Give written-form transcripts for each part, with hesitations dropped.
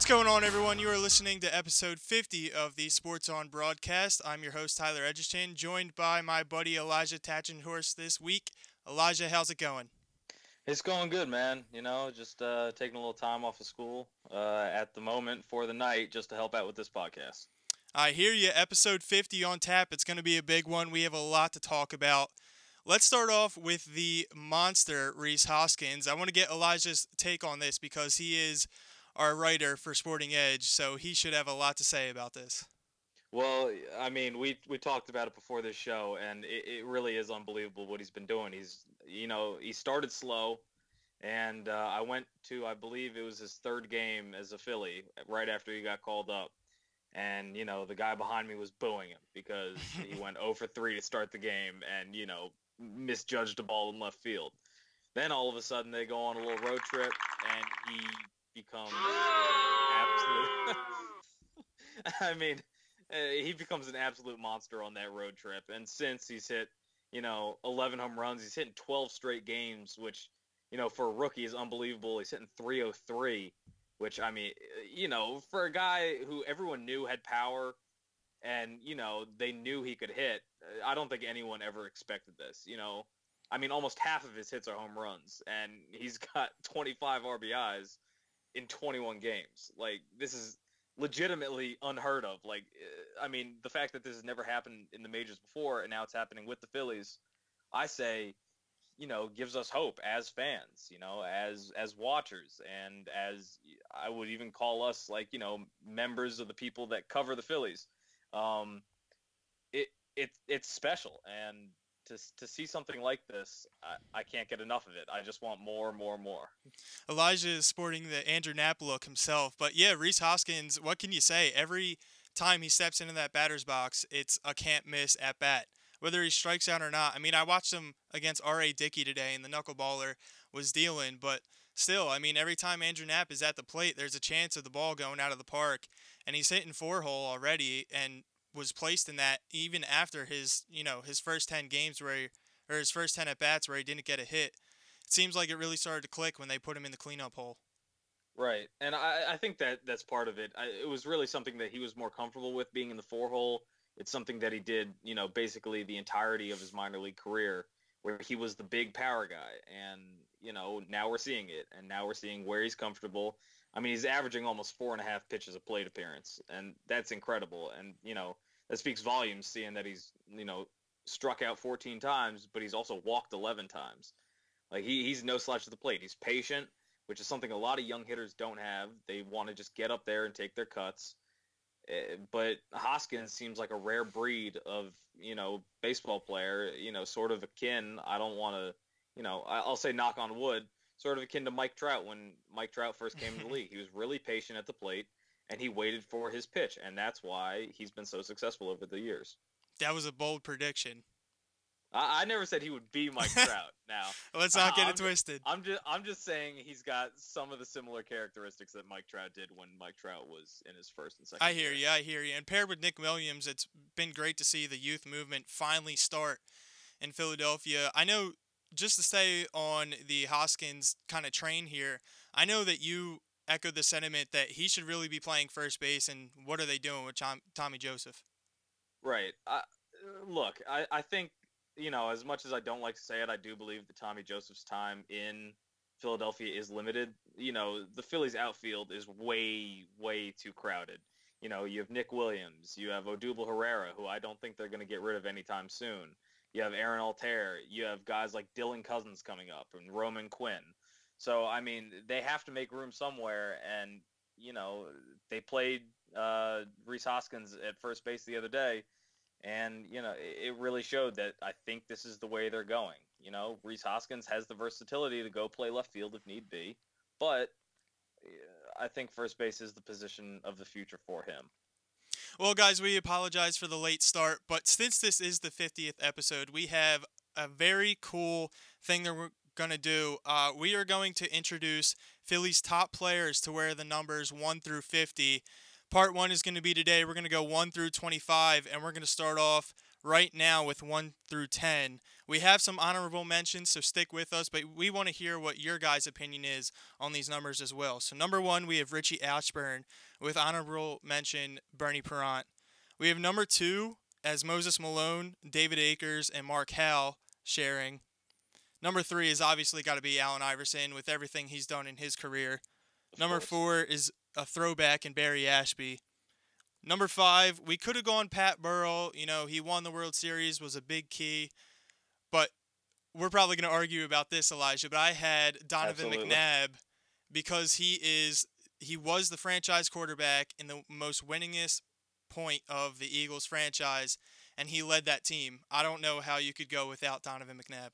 What's going on, everyone? You are listening to episode 50 of the Sports On broadcast. I'm your host, Tyler Edgerton, joined by my buddy Elijah Tachenhorst this week. Elijah, how's it going? It's going good, man. Just taking a little time off of school at the moment for the night just to help out with this podcast. I hear you. Episode 50 on tap. It's going to be a big one. We have a lot to talk about. Let's start off with the monster, Rhys Hoskins. I want to get Elijah's take on this because he is our writer for Sporting Edge, so he should have a lot to say about this. Well, I mean, we talked about it before this show, and it really is unbelievable what he's been doing. He started slow, and I went to, I believe it was his third game as a Philly right after he got called up. And, the guy behind me was booing him because he went 0 for 3 to start the game and, misjudged a ball in left field. Then all of a sudden they go on a little road trip and he becomes absolute. I mean, he becomes an absolute monster on that road trip. And since he's hit, 11 home runs, he's hitting 12 straight games, which, for a rookie is unbelievable. He's hitting 303, which, I mean, for a guy who everyone knew had power and, they knew he could hit, I don't think anyone ever expected this, I mean, almost half of his hits are home runs, and he's got 25 RBIs in 21 games. Like, this is legitimately unheard of. Like, I mean, the fact that this has never happened in the majors before, and now it's happening with the Phillies, I say, gives us hope as fans, as watchers, and as I would even call us, like, members of the people that cover the Phillies. It's special, and to see something like this, I can't get enough of it. I just want more, more, more. Elijah is sporting the Andrew Knapp look himself. But yeah, Rhys Hoskins, what can you say? Every time he steps into that batter's box, it's a can't miss at bat, whether he strikes out or not. I mean, I watched him against R.A. Dickey today, and the knuckleballer was dealing. But still, I mean, every time Andrew Knapp is at the plate, there's a chance of the ball going out of the park. And he's hitting 4-hole already and was placed in that even after his first 10 games or his first 10 at bats where he didn't get a hit. It seems like it really started to click when they put him in the cleanup hole. Right, and I think that's part of it. It was really something that he was more comfortable with being in the 4-hole. It's something that he did, basically the entirety of his minor league career, where he was the big power guy. And, now we're seeing it, and now we're seeing where he's comfortable. I mean, he's averaging almost 4.5 pitches a plate appearance, and that's incredible. And, that speaks volumes, seeing that he's, struck out 14 times, but he's also walked 11 times. Like, he's no slouch at the plate. He's patient, which is something a lot of young hitters don't have. They want to just get up there and take their cuts. But Hoskins seems like a rare breed of, baseball player, sort of akin. I don't want to, I'll say knock on wood, sort of akin to Mike Trout when Mike Trout first came in the league. He was really patient at the plate, and he waited for his pitch, and that's why he's been so successful over the years. That was a bold prediction. I never said he would be Mike Trout. Now, let's not get it twisted. I'm just saying he's got some of the similar characteristics that Mike Trout did when Mike Trout was in his first and second. I hear you. And paired with Nick Williams, it's been great to see the youth movement finally start in Philadelphia. I know, just to stay on the Hoskins kind of train here, I know that you echoed the sentiment that he should really be playing first base, and what are they doing with Tommy Joseph? Right. Look, I think, as much as I don't like to say it, I do believe that Tommy Joseph's time in Philadelphia is limited. The Phillies outfield is way, way too crowded. You have Nick Williams, you have Odubel Herrera, who I don't think they're going to get rid of anytime soon. You have Aaron Altair, you have guys like Dylan Cousins coming up, and Roman Quinn. So, I mean, they have to make room somewhere, and, they played Rhys Hoskins at first base the other day, and, it really showed that I think this is the way they're going. Rhys Hoskins has the versatility to go play left field if need be, but I think first base is the position of the future for him. Well, guys, we apologize for the late start, but since this is the 50th episode, we have a very cool thing that we're going to do. We are going to introduce Philly's top players to wear the numbers 1 through 50. Part 1 is going to be today. We're going to go 1 through 25, and we're going to start off right now with 1 through 10. We have some honorable mentions, so stick with us, but we want to hear what your guys' opinion is on these numbers as well. So number 1, we have Richie Ashburn with honorable mention Bernie Perrant. We have number 2 as Moses Malone, David Akers, and Mark Howell sharing. Number 3 is obviously got to be Allen Iverson with everything he's done in his career. Number 4 is a throwback in Barry Ashby. Number 5, we could have gone Pat Burrell. You know, he won the World Series, was a big key. But we're probably going to argue about this, Elijah. But I had Donovan McNabb because he was the franchise quarterback in the most winningest point of the Eagles franchise, and he led that team. I don't know how you could go without Donovan McNabb.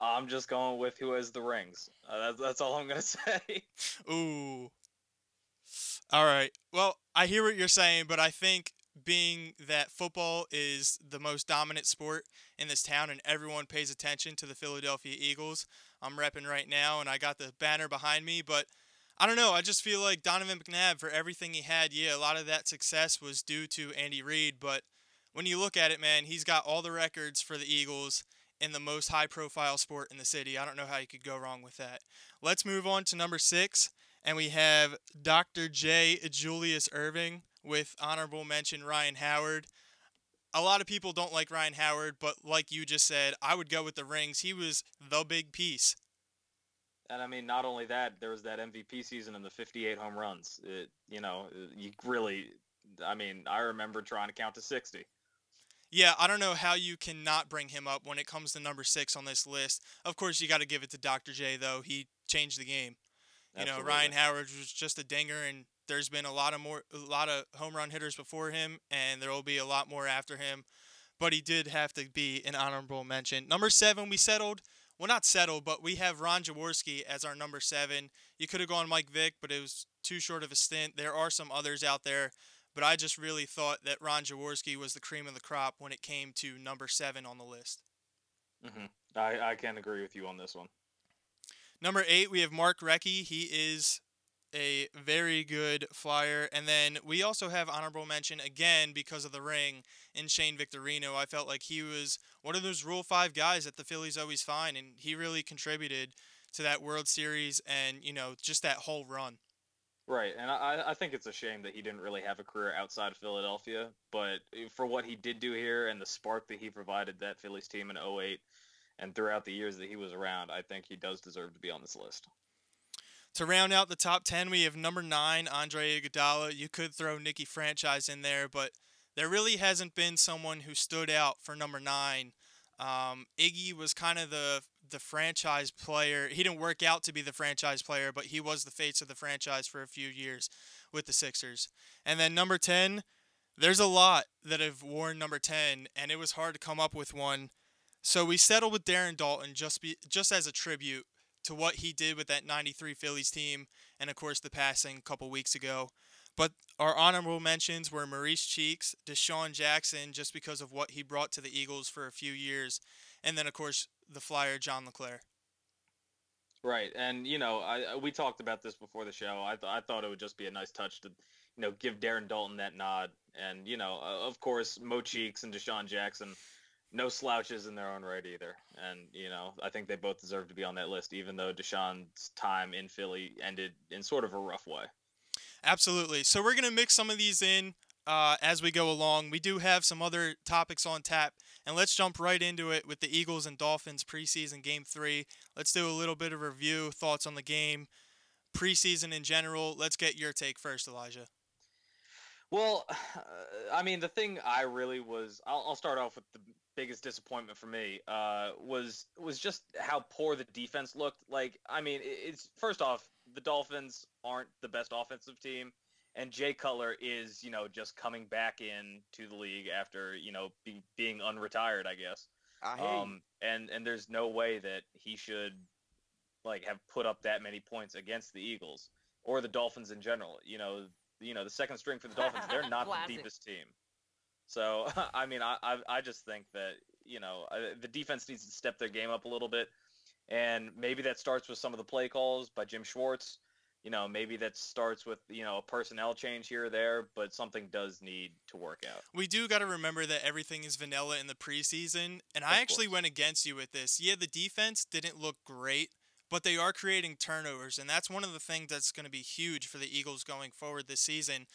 I'm just going with who has the rings. That's all I'm going to say. Ooh. All right. Well, I hear what you're saying, but I think being that football is the most dominant sport in this town and everyone pays attention to the Philadelphia Eagles, I'm repping right now, and I got the banner behind me, but I don't know. I just feel like Donovan McNabb, for everything he had, yeah, a lot of that success was due to Andy Reid, but when you look at it, man, he's got all the records for the Eagles in the most high-profile sport in the city. I don't know how you could go wrong with that. Let's move on to number 6, and we have Dr. J. Julius Irving with honorable mention Ryan Howard. A lot of people don't like Ryan Howard, but like you just said, I would go with the rings. He was the big piece. And I mean, not only that, there was that MVP season and the 58 home runs. You really, I mean, I remember trying to count to 60. Yeah, I don't know how you cannot bring him up when it comes to number 6 on this list. Of course, you got to give it to Dr. J, though. He changed the game. Absolutely. You know, Ryan Howard was just a dinger, and there's been a lot of home run hitters before him, and there will be a lot more after him. But he did have to be an honorable mention. Number 7, we settled. Well, not settled, but we have Ron Jaworski as our number 7. You could have gone Mike Vick, but it was too short of a stint. There are some others out there, but I just really thought that Ron Jaworski was the cream of the crop when it came to number 7 on the list. Mm-hmm. I can agree with you on this one. Number 8, we have Mark Recchi. He is a very good Flyer. And then we also have honorable mention, again, because of the ring, in Shane Victorino. I felt like he was one of those Rule 5 guys that the Phillies always find, and he really contributed to that World Series and, you know, just that whole run. Right, and I think it's a shame that he didn't really have a career outside of Philadelphia, but for what he did do here and the spark that he provided that Phillies team in 08 and throughout the years that he was around, I think he does deserve to be on this list. To round out the top 10, we have number 9, Andre Iguodala. You could throw Nicky Franchise in there, but there really hasn't been someone who stood out for number 9. Iggy was kind of the franchise player. He didn't work out to be the franchise player, but he was the face of the franchise for a few years with the Sixers. And then number 10, there's a lot that have worn number 10, and it was hard to come up with one. So we settled with Darren Daulton just as a tribute to what he did with that 93 Phillies team, and of course the passing a couple weeks ago. But our honorable mentions were Maurice Cheeks, Deshaun Jackson, just because of what he brought to the Eagles for a few years, and then of course the Flyer John LeClair. Right, and we talked about this before the show. I thought it would just be a nice touch to, give Darren Daulton that nod, and of course Mo Cheeks and Deshaun Jackson, no slouches in their own right either. And, I think they both deserve to be on that list, even though Deshaun's time in Philly ended in sort of a rough way. Absolutely. So we're going to mix some of these in as we go along. We do have some other topics on tap, and let's jump right into it with the Eagles and Dolphins preseason Game 3. Let's do a little bit of review, thoughts on the game, preseason in general. Let's get your take first, Elijah. Well, I mean, the thing I really was – I'll start off with the biggest disappointment for me was just how poor the defense looked. Like, I mean, it's first off, the Dolphins aren't the best offensive team, and Jay Cutler is, just coming back into the league after, being unretired, I guess. And there's no way that he should, have put up that many points against the Eagles or the Dolphins in general. The second string for the Dolphins, they're not the deepest team. So, I mean, I just think that, the defense needs to step their game up a little bit. And maybe that starts with some of the play calls by Jim Schwartz. maybe that starts with, a personnel change here or there, but something does need to work out. We do got to remember that everything is vanilla in the preseason, and I Of actually course. went against you with this. Yeah, the defense didn't look great, but they are creating turnovers, and that's one of the things that's going to be huge for the Eagles going forward this season.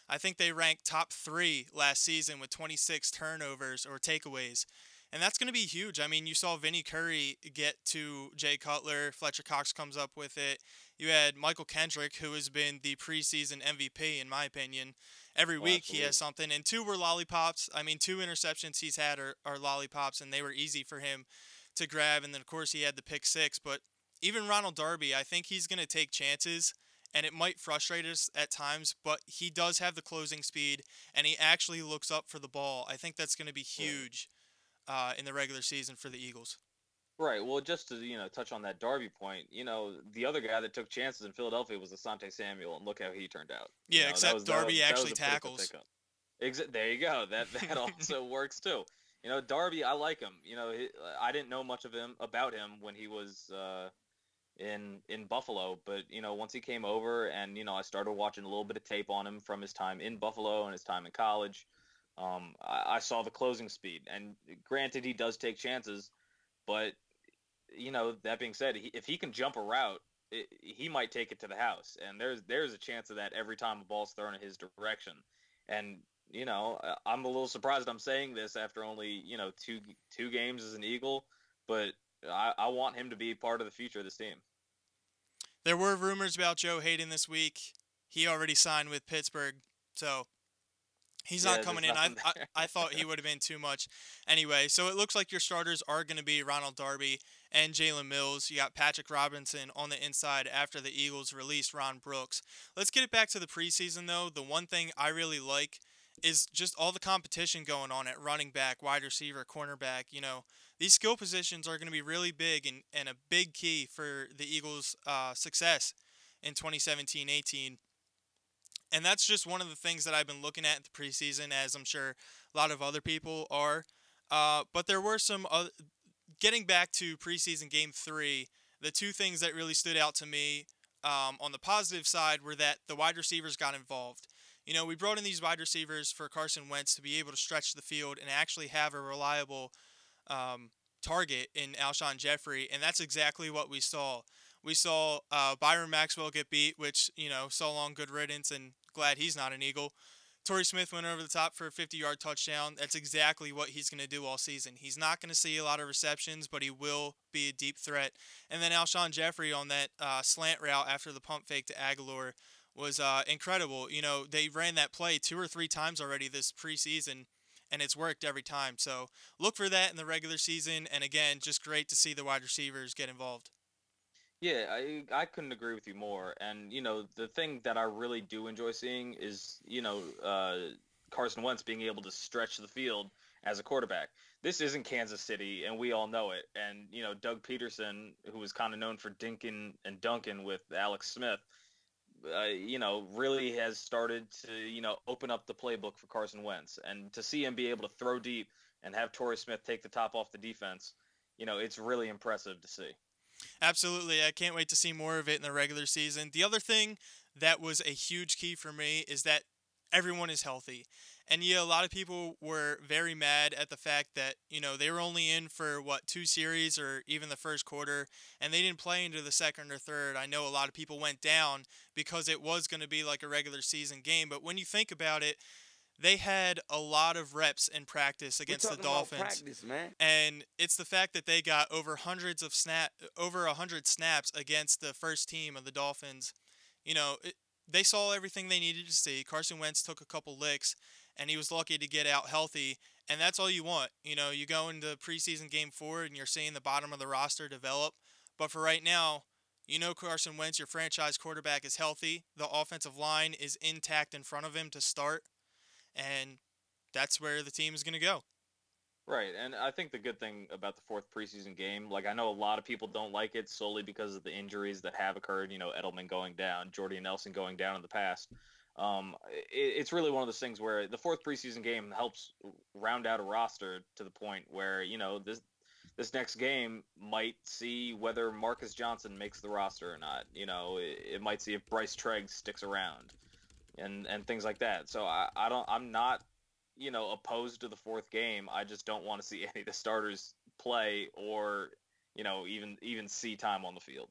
I think they ranked top 3 last season with 26 turnovers or takeaways. And that's going to be huge. I mean, you saw Vinny Curry get to Jay Cutler. Fletcher Cox comes up with it. You had Michael Kendrick, who has been the preseason MVP, in my opinion. Every Oh, week he has absolutely. something. And 2 were lollipops. I mean, 2 interceptions he's had are lollipops, and they were easy for him to grab. And then, of course, he had the pick six. But even Ronald Darby, I think he's going to take chances. And it might frustrate us at times, but he does have the closing speed, and he actually looks up for the ball. I think that's going to be Right. huge in the regular season for the Eagles. Right. Well, just to touch on that Darby point, the other guy that took chances in Philadelphia was Asante Samuel, and look how he turned out. Yeah, That except was that was Darby that was actually a pretty tough tackles. pickup. There you go. That also works too. Darby, I like him. I didn't know much of him about him when he was in Buffalo, but once he came over and I started watching a little bit of tape on him from his time in Buffalo and his time in college. I saw the closing speed, and granted, he does take chances, but that being said, if he can jump a route, he might take it to the house. And there's a chance of that every time a ball's thrown in his direction. And I'm a little surprised I'm saying this after only two games as an Eagle, but I want him to be part of the future of this team. There were rumors about Joe Hayden this week. He already signed with Pittsburgh, so he's not Yeah, coming there's in. nothing there. I thought he would have been too much. Anyway, so it looks like your starters are going to be Ronald Darby and Jalen Mills. You got Patrick Robinson on the inside after the Eagles released Ron Brooks. Let's get it back to the preseason, though. The one thing I really like is just all the competition going on at running back, wide receiver, cornerback. These skill positions are going to be really big and a big key for the Eagles' success in 2017-18. And that's just one of the things that I've been looking at in the preseason, as I'm sure a lot of other people are. But there were some other, getting back to preseason game 3, the two things that really stood out to me on the positive side were that the wide receivers got involved. We brought in these wide receivers for Carson Wentz to be able to stretch the field and actually have a reliable um, target in Alshon Jeffrey, and that's exactly what we saw. We saw Byron Maxwell get beat, which, so long, good riddance, and glad he's not an Eagle. Torrey Smith went over the top for a 50-yard touchdown. That's exactly what he's going to do all season. He's not going to see a lot of receptions, but he will be a deep threat. And then Alshon Jeffrey on that slant route after the pump fake to Aguilar was incredible. They ran that play 2 or 3 times already this preseason, and it's worked every time. So look for that in the regular season. And again, just great to see the wide receivers get involved. Yeah, I couldn't agree with you more. And the thing that I really do enjoy seeing is Carson Wentz being able to stretch the field as a quarterback. This isn't Kansas City, and we all know it. And Doug Peterson, who was kind of known for dinking and dunking with Alex Smith, really has started to open up the playbook for Carson Wentz, and to see him be able to throw deep and have Torrey Smith take the top off the defense, it's really impressive to see. Absolutely. I can't wait to see more of it in the regular season. The other thing that was a huge key for me is that everyone is healthy. And yeah, a lot of people were very mad at the fact that, they were only in for 2 series or even the first quarter, and they didn't play into the second or third. I know a lot of people went down because it was going to be like a regular season game. But when you think about it, they had a lot of reps in practice We're against the talking about Dolphins, practice, man. and it's the fact that they got over 100 snaps against the first team of the Dolphins. They saw everything they needed to see. Carson Wentz took a couple licks, and he was lucky to get out healthy. And that's all you want. You go into preseason game 4, and you're seeing the bottom of the roster develop. But for right now, Carson Wentz, your franchise quarterback, is healthy. The offensive line is intact in front of him to start, and that's where the team is going to go. Right, and I think the good thing about the fourth preseason game, like I know a lot of people don't like it solely because of the injuries that have occurred. Edelman going down, Jordy Nelson going down in the past. It's really one of those things where the fourth preseason game helps round out a roster to the point where this next game might see whether Marcus Johnson makes the roster or not. It might see if Bryce Tregg sticks around and things like that. So I'm not, opposed to the fourth game. I just don't want to see any of the starters play or, even see time on the field.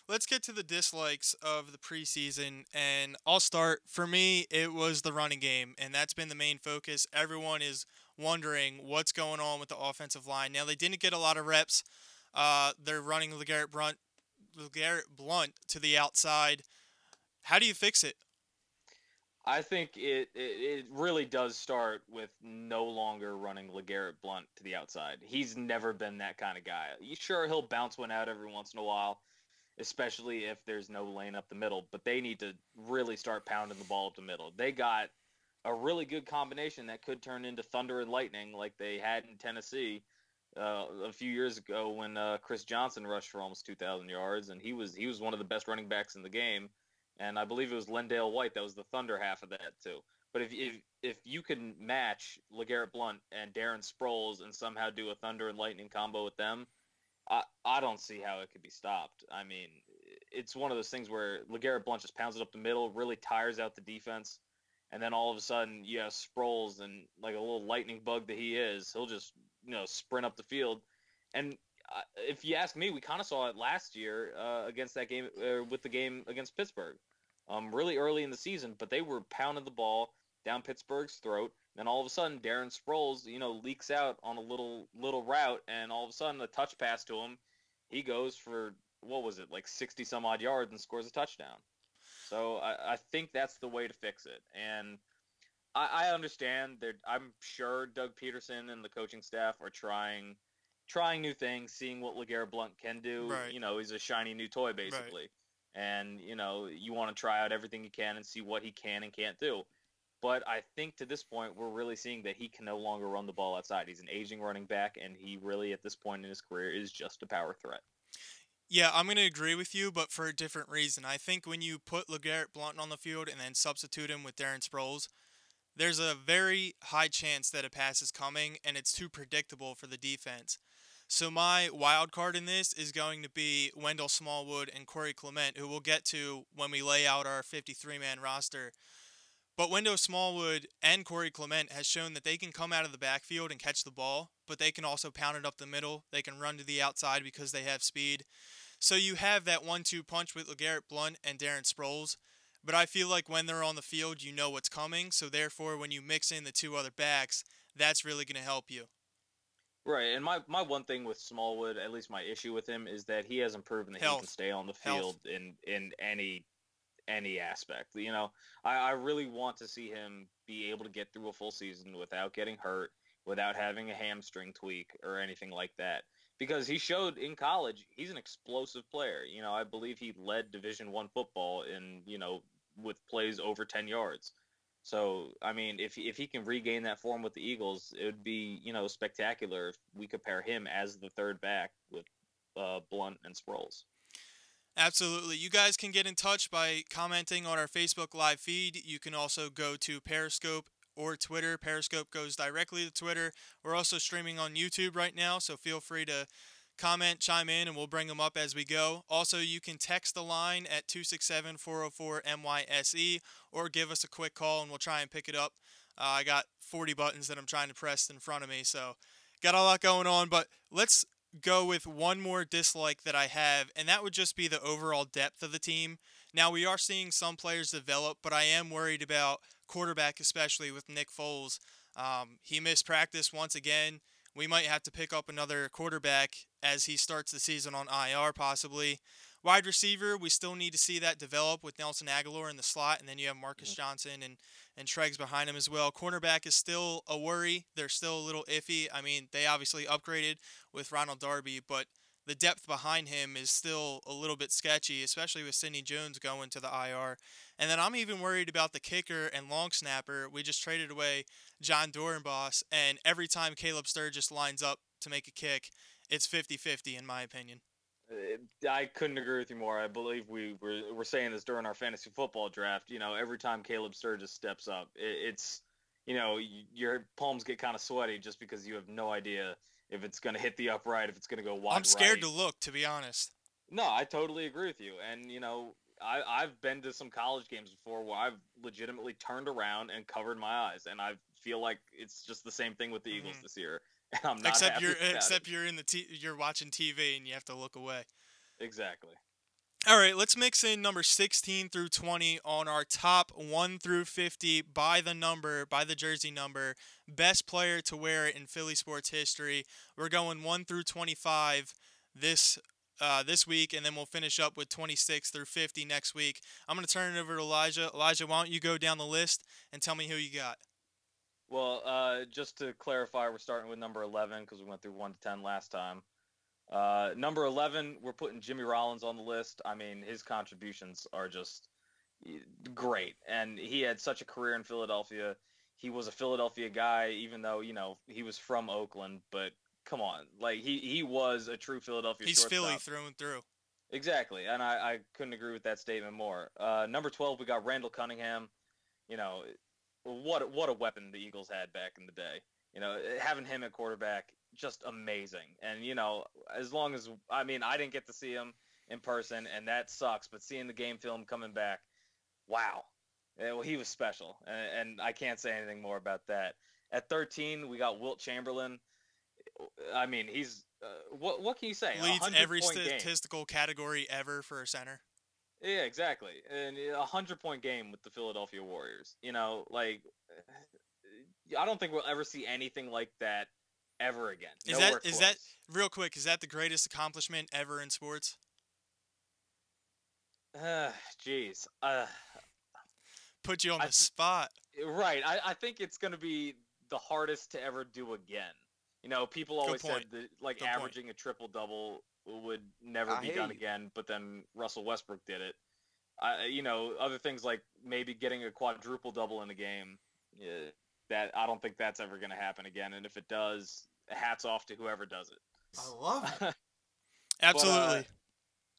Let's get to the dislikes of the preseason, and I'll start. For me, it was the running game, and that's been the main focus. Everyone is wondering what's going on with the offensive line. Now, they didn't get a lot of reps. They're running LeGarrette Blunt to the outside. How do you fix it? I think it really does start with no longer running LeGarrette Blunt to the outside. He's never been that kind of guy. Sure, he'll bounce one out every once in a while, especially if there's no lane up the middle, but they need to really start pounding the ball up the middle. They got a really good combination that could turn into thunder and lightning like they had in Tennessee a few years ago when Chris Johnson rushed for almost 2,000 yards, and he was one of the best running backs in the game. And I believe it was Lendale White that was the thunder half of that too. But if you can match LeGarrette Blunt and Darren Sproles and somehow do a thunder and lightning combo with them, I don't see how it could be stopped. I mean, it's one of those things where LeGarrette Blunt just pounds it up the middle, really tires out the defense, and then all of a sudden you have Sproles, and like a little lightning bug that he is, he'll just sprint up the field. And if you ask me, we kind of saw it last year against that game with the game against Pittsburgh. Really early in the season, but they were pounding the ball down Pittsburgh's throat. Then all of a sudden, Darren Sproles, leaks out on a little route, and all of a sudden, a touch pass to him, he goes for, what was it, like 60 some odd yards and scores a touchdown. So I think that's the way to fix it. And I understand that. I'm sure Doug Peterson and the coaching staff are trying new things, seeing what LeGarrette Blunt can do. Right. He's a shiny new toy, basically. Right. And, you want to try out everything you can and see what he can and can't do. But I think to this point, we're really seeing that he can no longer run the ball outside. He's an aging running back, and he really, at this point in his career, is just a power threat. Yeah, I'm going to agree with you, but for a different reason. I think when you put LeGarrette Blunt on the field and then substitute him with Darren Sproles, there's a very high chance that a pass is coming, and it's too predictable for the defense. So my wild card in this is going to be Wendell Smallwood and Corey Clement, who we'll get to when we lay out our 53-man roster. But Wendell Smallwood and Corey Clement has shown that they can come out of the backfield and catch the ball, but they can also pound it up the middle. They can run to the outside because they have speed. So you have that 1-2 punch with LeGarrette Blunt and Darren Sproles. But I feel like when they're on the field, you know what's coming. So therefore, when you mix in the two other backs, that's really going to help you. Right, and my one thing with Smallwood, at least my issue with him, is that he hasn't proven that he can stay on the field in any aspect. I really want to see him be able to get through a full season without getting hurt, without having a hamstring tweak or anything like that. Because he showed in college he's an explosive player. I believe he led Division I football in, with plays over 10 yards. So, I mean, if he can regain that form with the Eagles, it would be, spectacular if we could pair him as the third back with Blunt and Sproles. Absolutely. You guys can get in touch by commenting on our Facebook live feed. You can also go to Periscope or Twitter. Periscope goes directly to Twitter. We're also streaming on YouTube right now, so feel free to comment, chime in, and we'll bring them up as we go. Also, you can text the line at 267-404-MYSE or give us a quick call, and we'll try and pick it up. I got 40 buttons that I'm trying to press in front of me, so got a lot going on. But let's go with one more dislike that I have, and that would just be the overall depth of the team. Now, we are seeing some players develop, but I am worried about quarterback, especially with Nick Foles. He missed practice once again. We might have to pick up another quarterback as he starts the season on IR possibly. Wide receiver, we still need to see that develop with Nelson Aguilar in the slot, and then you have Marcus Johnson and Treggs behind him as well. Cornerback is still a worry. They're still a little iffy. I mean, they obviously upgraded with Ronald Darby, but the depth behind him is still a little bit sketchy, especially with Sidney Jones going to the IR. And then I'm even worried about the kicker and long snapper. We just traded away John Dorenbos, and every time Caleb Sturgis lines up to make a kick, it's 50-50 in my opinion. I couldn't agree with you more. I believe we were saying this during our fantasy football draft. Every time Caleb Sturgis steps up, it's your palms get kind of sweaty just because you have no idea if it's going to hit the upright, if it's going to go wide I'm scared right. to look, to be honest. No, I totally agree with you. And, I've been to some college games before where I've legitimately turned around and covered my eyes. And I feel like it's just the same thing with the Eagles Hmm. this year. And I'm not happy about it. Except you're in you're watching TV and you have to look away. Exactly. All right, let's mix in number 16 through 20 on our top 1 through 50 by the number, by the jersey number, best player to wear it in Philly sports history. We're going 1 through 25 this this week, and then we'll finish up with 26 through 50 next week. I'm going to turn it over to Elijah. Elijah, why don't you go down the list and tell me who you got? Well, just to clarify, we're starting with number 11 because we went through 1 to 10 last time. Number 11, we're putting Jimmy Rollins on the list. I mean, his contributions are just great. And he had such a career in Philadelphia. He was a Philadelphia guy, even though, he was from Oakland. But come on. Like, he was a true Philadelphia He's shortstop. Philly through and through. Exactly. And I couldn't agree with that statement more. Number 12, we got Randall Cunningham. You know, what a weapon the Eagles had back in the day. Having him at quarterback, just amazing. And, as long as, I mean, I didn't get to see him in person, and that sucks, but seeing the game film coming back, wow. Well, he was special, and I can't say anything more about that. At 13, we got Wilt Chamberlain. I mean, he's, what can you say? Leads every 100-point game. statistical category ever for a center. Yeah, exactly. And a 100-point game with the Philadelphia Warriors. I don't think we'll ever see anything like that ever again. Is that real quick? Is that the greatest accomplishment ever in sports? Jeez. Put you on the spot. Right. I think it's going to be the hardest to ever do again. People always said that averaging a triple double would never be done again, but then Russell Westbrook did it. Other things like maybe getting a quadruple double in a game. That I don't think that's ever going to happen again. And if it does, hats off to whoever does it. I love it. Absolutely.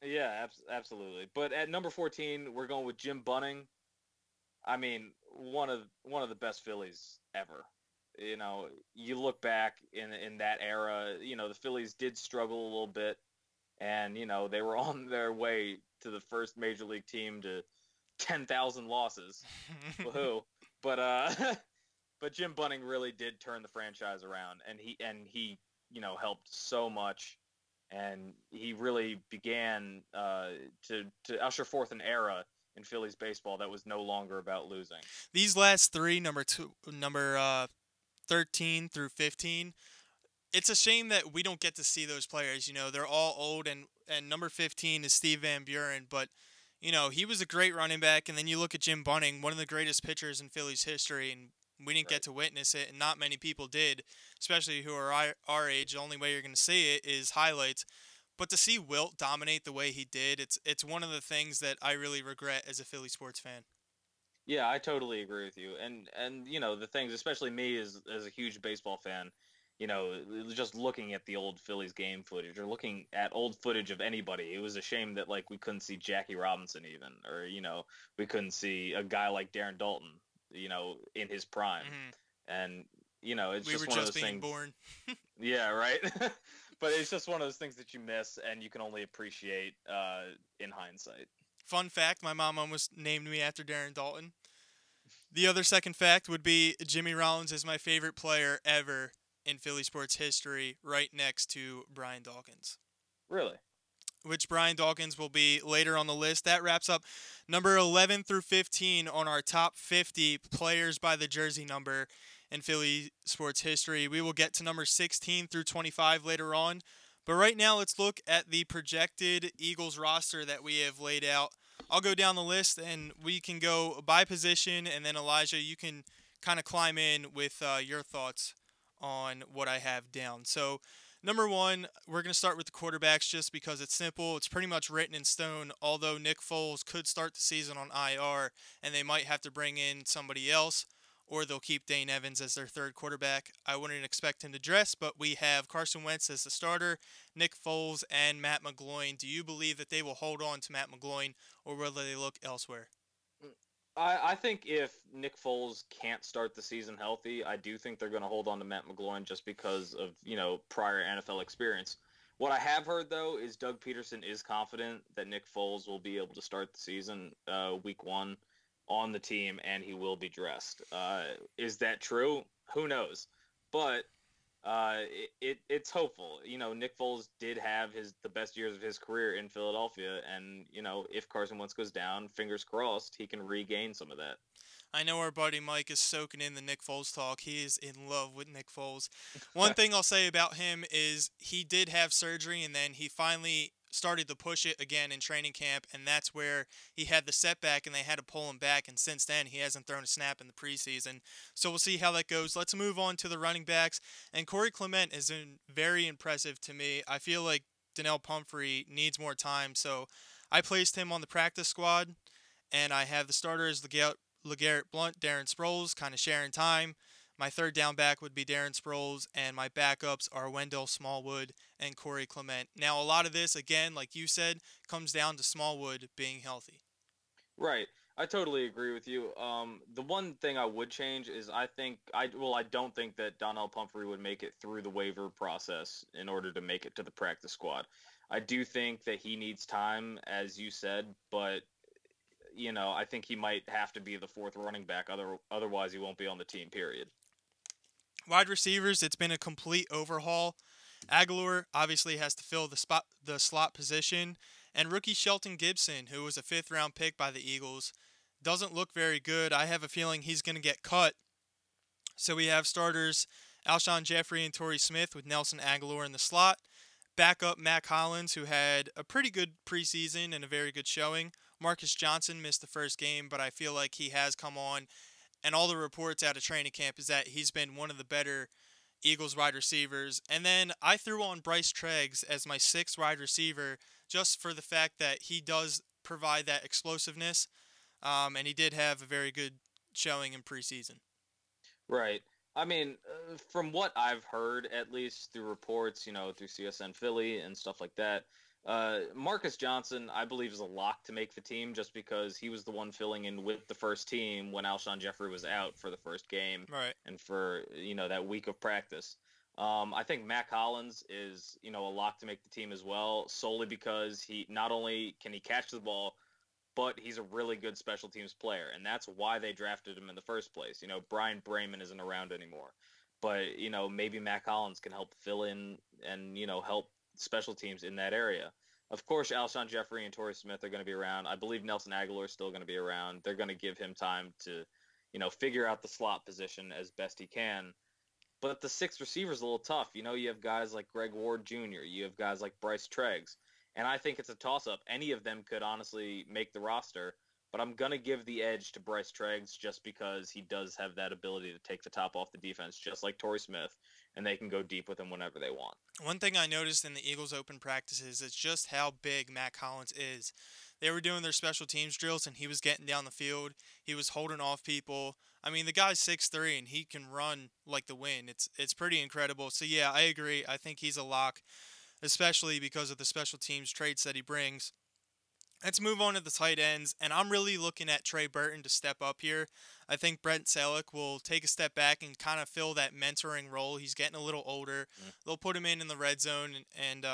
Yeah, absolutely. But at number 14, we're going with Jim Bunning. I mean, one of the best Phillies ever. You look back in that era, the Phillies did struggle a little bit, and they were on their way to the first major league team to 10,000 losses. Woohoo! But Jim Bunning really did turn the franchise around, and he helped so much, and he really began to usher forth an era in Phillies baseball that was no longer about losing. These last three, number 13 through 15, it's a shame that we don't get to see those players. They're all old, and number 15 is Steve Van Buren, but he was a great running back, and then you look at Jim Bunning, one of the greatest pitchers in Phillies history, and we didn't get to witness it, and not many people did, especially who are our age. The only way you're going to see it is highlights. But to see Wilt dominate the way he did, it's one of the things that I really regret as a Philly sports fan. Yeah, I totally agree with you. And the things, especially me as a huge baseball fan, just looking at the old Phillies game footage or looking at old footage of anybody, it was a shame that we couldn't see Jackie Robinson even, or we couldn't see a guy like Darren Daulton, in his prime. Mm-hmm. And it's just one of those things. Born. Yeah, right. But it's just one of those things that you miss and you can only appreciate in hindsight. Fun fact, my mom almost named me after Darren Daulton. The other second fact would be Jimmy Rollins is my favorite player ever in Philly sports history, right next to Brian Dawkins. Really? Which Brian Dawkins will be later on the list. That wraps up number 11 through 15 on our top 50 players by the jersey number in Philly sports history. We will get to number 16 through 25 later on. But right now, let's look at the projected Eagles roster that we have laid out. I'll go down the list, and we can go by position, and then, Elijah, you can kind of climb in with your thoughts on what I have down. So, number one, we're going to start with the quarterbacks just because it's simple. It's pretty much written in stone, although Nick Foles could start the season on IR, and they might have to bring in somebody else, or they'll keep Dane Evans as their third quarterback. I wouldn't expect him to dress, but we have Carson Wentz as the starter, Nick Foles, and Matt McGloin. Do you believe that they will hold on to Matt McGloin, or will they look elsewhere? I think if Nick Foles can't start the season healthy, I do think they're going to hold on to Matt McGloin just because of, prior NFL experience. What I have heard, though, is Doug Peterson is confident that Nick Foles will be able to start the season week one on the team, and he will be dressed. Is that true? Who knows? But it's hopeful. Nick Foles did have the best years of his career in Philadelphia, and if Carson Wentz goes down, fingers crossed, he can regain some of that. I know our buddy Mike is soaking in the Nick Foles talk. He is in love with Nick Foles. One thing I'll say about him is he did have surgery and then he finally started to push it again in training camp, and that's where he had the setback and they had to pull him back, and since then he hasn't thrown a snap in the preseason. So we'll see how that goes. Let's move on to the running backs, and Corey Clement has been very impressive to me. I feel like Donnell Pumphrey needs more time, so I placed him on the practice squad, and I have the starters LeGarrette Blount, Darren Sproles, kind of sharing time. My third down back would be Darren Sproles, and my backups are Wendell Smallwood and Corey Clement. Now, a lot of this, again, like you said, comes down to Smallwood being healthy. Right. I totally agree with you. The one thing I would change is I don't think that Donnell Pumphrey would make it through the waiver process in order to make it to the practice squad. I do think that he needs time, as you said, but I think he might have to be the fourth running back. Otherwise, he won't be on the team. Period. Wide receivers, it's been a complete overhaul. Aguilar obviously has to fill the slot position, and rookie Shelton Gibson, who was a fifth-round pick by the Eagles, doesn't look very good. I have a feeling he's going to get cut. So we have starters Alshon Jeffrey and Torrey Smith with Nelson Aguilar in the slot. Backup Mack Hollins, who had a pretty good preseason and a very good showing. Marcus Johnson missed the first game, but I feel like he has come on. And all the reports out of training camp is that he's been one of the better Eagles wide receivers. And then I threw on Bryce Treggs as my sixth wide receiver just for the fact that he does provide that explosiveness. And he did have a very good showing in preseason. Right. I mean, from what I've heard, at least through reports, through CSN Philly and stuff like that, Marcus Johnson, I believe, is a lock to make the team just because he was the one filling in with the first team when Alshon Jeffrey was out for the first game, Right. and for that week of practice. I think Mack Hollins is a lock to make the team as well, solely because he not only can he catch the ball, but he's a really good special teams player, and that's why they drafted him in the first place. Brian Brayman isn't around anymore, but maybe Mack Hollins can help fill in and help special teams in that area. Of course, Alshon Jeffrey and Torrey Smith are going to be around. I believe Nelson Aguilar is still going to be around. They're going to give him time to, figure out the slot position as best he can. But the sixth receiver is a little tough. You have guys like Greg Ward Jr., you have guys like Bryce Treggs, and I think it's a toss-up. Any of them could honestly make the roster, but I'm going to give the edge to Bryce Treggs just because he does have that ability to take the top off the defense, just like Torrey Smith, and they can go deep with him whenever they want. One thing I noticed in the Eagles open practices is just how big Mack Hollins is. They were doing their special teams drills and he was getting down the field. He was holding off people. I mean, the guy's 6'3" and he can run like the wind. It's pretty incredible. So yeah, I agree. I think he's a lock, especially because of the special teams traits that he brings. Let's move on to the tight ends, and I'm really looking at Trey Burton to step up here. I think Brent Selleck will take a step back and kind of fill that mentoring role. He's getting a little older. They'll put him in the red zone, and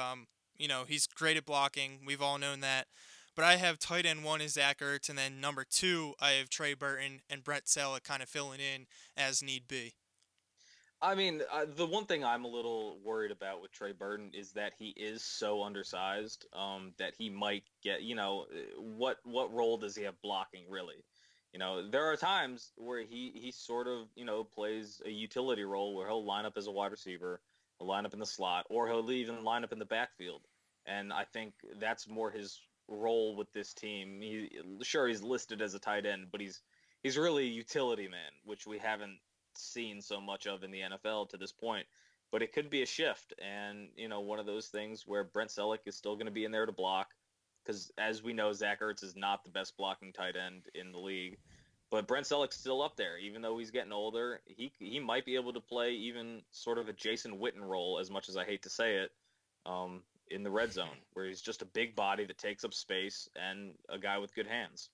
he's great at blocking. We've all known that. But I have tight end one is Zach Ertz, and then number two, I have Trey Burton and Brent Selleck kind of filling in as need be. I mean, the one thing I'm a little worried about with Trey Burton is that he is so undersized that he might get, what role does he have blocking really? There are times where he sort of, plays a utility role where he'll line up as a wide receiver, he'll line up in the slot, or he'll even line up in the backfield. And I think that's more his role with this team. He's listed as a tight end, but he's really a utility man, which we haven't seen so much of in the NFL to this point. But it could be a shift, and one of those things where Brent Selleck is still going to be in there to block, because as we know, Zach Ertz is not the best blocking tight end in the league. But Brent Selleck's still up there, even though he's getting older. He might be able to play even sort of a Jason Witten role, as much as I hate to say it, in the red zone, where he's just a big body that takes up space and a guy with good hands.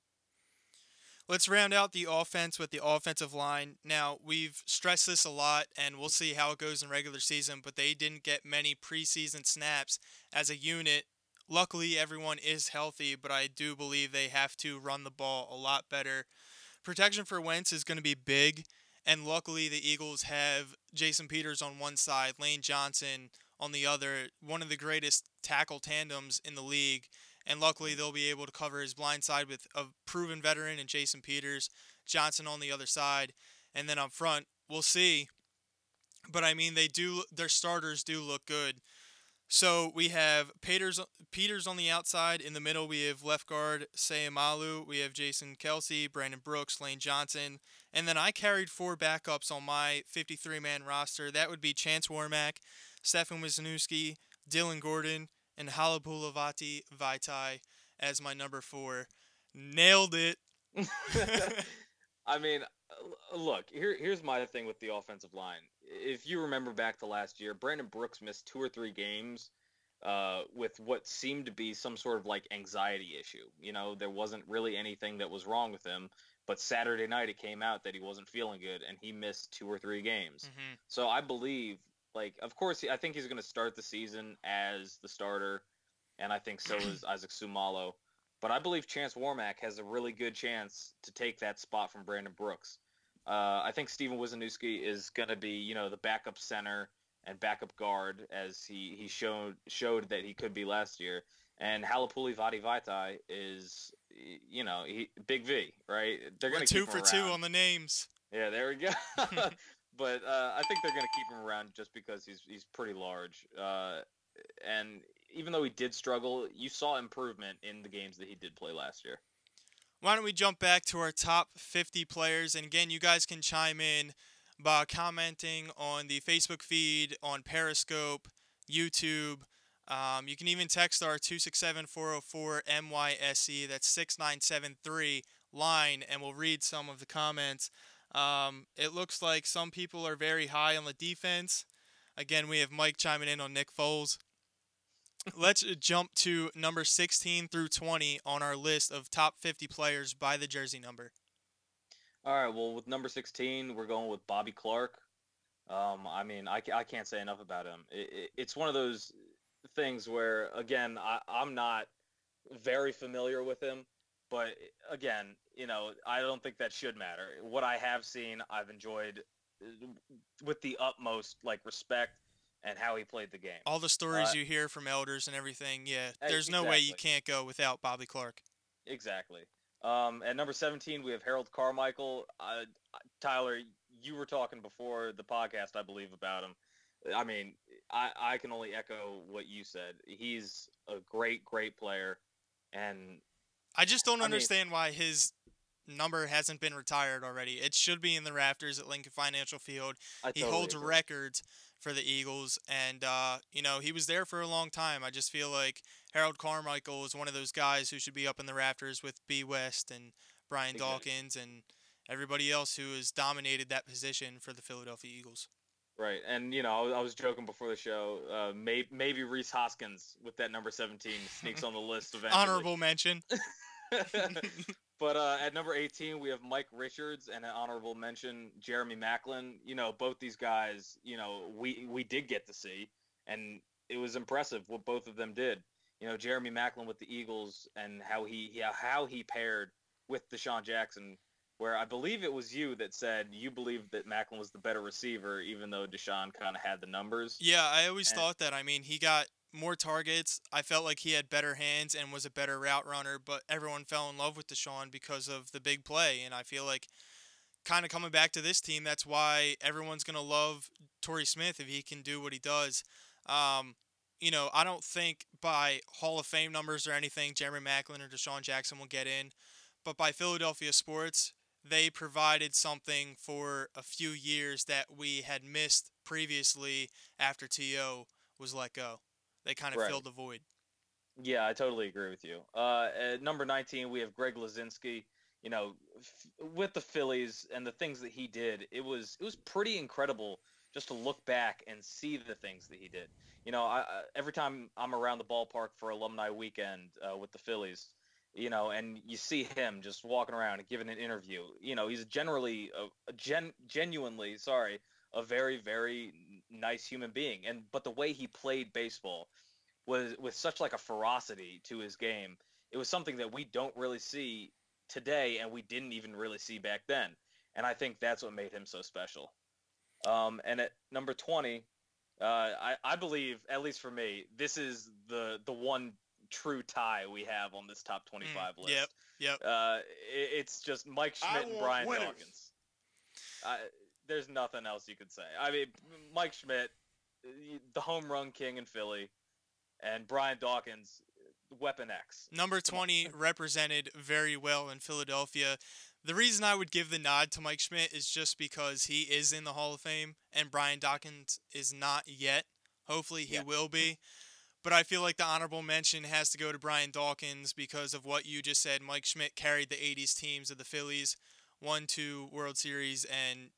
Let's round out the offense with the offensive line. Now, we've stressed this a lot, and we'll see how it goes in regular season, but they didn't get many preseason snaps as a unit. Luckily, everyone is healthy, but I do believe they have to run the ball a lot better. Protection for Wentz is going to be big, and luckily, the Eagles have Jason Peters on one side, Lane Johnson on the other, one of the greatest tackle tandems in the league. And luckily, they'll be able to cover his blind side with a proven veteran in Jason Peters, Johnson on the other side, and then up front, we'll see. But I mean, their starters do look good. So we have Peters on the outside. In the middle, we have left guard Sayamalu. We have Jason Kelsey, Brandon Brooks, Lane Johnson. And then I carried four backups on my 53-man roster. That would be Chance Warmack, Stefan Wisniewski, Dylan Gordon, and Halapulavati Vaitai as my number four. Nailed it. I mean, look, here's my thing with the offensive line. If you remember back to last year, Brandon Brooks missed 2 or 3 games with what seemed to be some sort of like anxiety issue. You know, there wasn't really anything that was wrong with him, but Saturday night it came out that he wasn't feeling good and he missed 2 or 3 games. Mm-hmm. So I believe, like, of course, I think he's going to start the season as the starter, and I think so is Isaac Sumalo. But I believe Chance Warmack has a really good chance to take that spot from Brandon Brooks. I think Steven Wisniewski is going to be, you know, the backup center and backup guard as he showed that he could be last year. And Halapuli Vaitai is, you know, Big V, right? They're going to keep him around. 2 for 2 on the names. Yeah, there we go. But I think they're going to keep him around just because he's pretty large. And even though he did struggle, you saw improvement in the games that he did play last year. Why don't we jump back to our top 50 players? And again, you guys can chime in by commenting on the Facebook feed, on Periscope, YouTube. You can even text our 267-404-MYSE, that's 6973 line, and we'll read some of the comments. It looks like some people are very high on the defense. Again, we have Mike chiming in on Nick Foles. Let's jump to number 16 through 20 on our list of top 50 players by the jersey number. All right, well, with number 16, we're going with Bobby Clark. I mean, I can't say enough about him. It's one of those things where, again, I'm not very familiar with him. But, again, you know, I don't think that should matter. What I have seen, I've enjoyed with the utmost, like, respect. And how he played the game. All the stories you hear from elders and everything, yeah. There's no way you can't go without Bobby Clark. Exactly. At number 17, we have Harold Carmichael. Tyler, you were talking before the podcast, I believe, about him. I mean, I can only echo what you said. He's a great, great player. And I just don't understand why his number hasn't been retired already. It should be in the rafters at Lincoln Financial Field. He holds records for the Eagles, and you know, he was there for a long time. I just feel like Harold Carmichael is one of those guys who should be up in the rafters with B. West and Brian Dawkins and everybody else who has dominated that position for the Philadelphia Eagles. Right, and you know, I was joking before the show. Maybe Reese Hoskins with that number 17 sneaks on the list eventually. Honorable mention. But at number 18, we have Mike Richards, and an honorable mention, Jeremy Maclin. You know, both these guys, you know, we did get to see, and it was impressive what both of them did. You know, Jeremy Maclin with the Eagles and how he paired with Deshaun Jackson, where I believe it was you that said you believed that Maclin was the better receiver, even though Deshaun kind of had the numbers. Yeah, I always thought that. I mean, he got more targets. I felt like he had better hands and was a better route runner, but everyone fell in love with Deshaun because of the big play. And I feel like kind of coming back to this team, that's why everyone's going to love Torrey Smith if he can do what he does. You know, I don't think by Hall of Fame numbers or anything, Jeremy Maclin or Deshaun Jackson will get in. But by Philadelphia sports, they provided something for a few years that we had missed previously after T.O. was let go. They kind of filled the void. Yeah, I totally agree with you. At number 19, we have Greg Luzinski. You know, with the Phillies and the things that he did, it was pretty incredible just to look back and see the things that he did. You know, every time I'm around the ballpark for alumni weekend with the Phillies, and you see him just walking around and giving an interview. He's generally genuinely, sorry, a very, very nice human being. But the way he played baseball was with such like a ferocity to his game. It was something that we don't really see today, and we didn't even really see back then. And I think that's what made him so special. And at number 20, I believe, at least for me, this is the one true tie we have on this top 25 list. Yep. It's just Mike Schmidt and Brian Dawkins. There's nothing else you could say. I mean, Mike Schmidt, the home run king in Philly, and Brian Dawkins, Weapon X. Number 20 represented very well in Philadelphia. The reason I would give the nod to Mike Schmidt is just because he is in the Hall of Fame and Brian Dawkins is not yet. Hopefully he will be. But I feel like the honorable mention has to go to Brian Dawkins because of what you just said. Mike Schmidt carried the 80s teams of the Phillies, won 2 World Series and,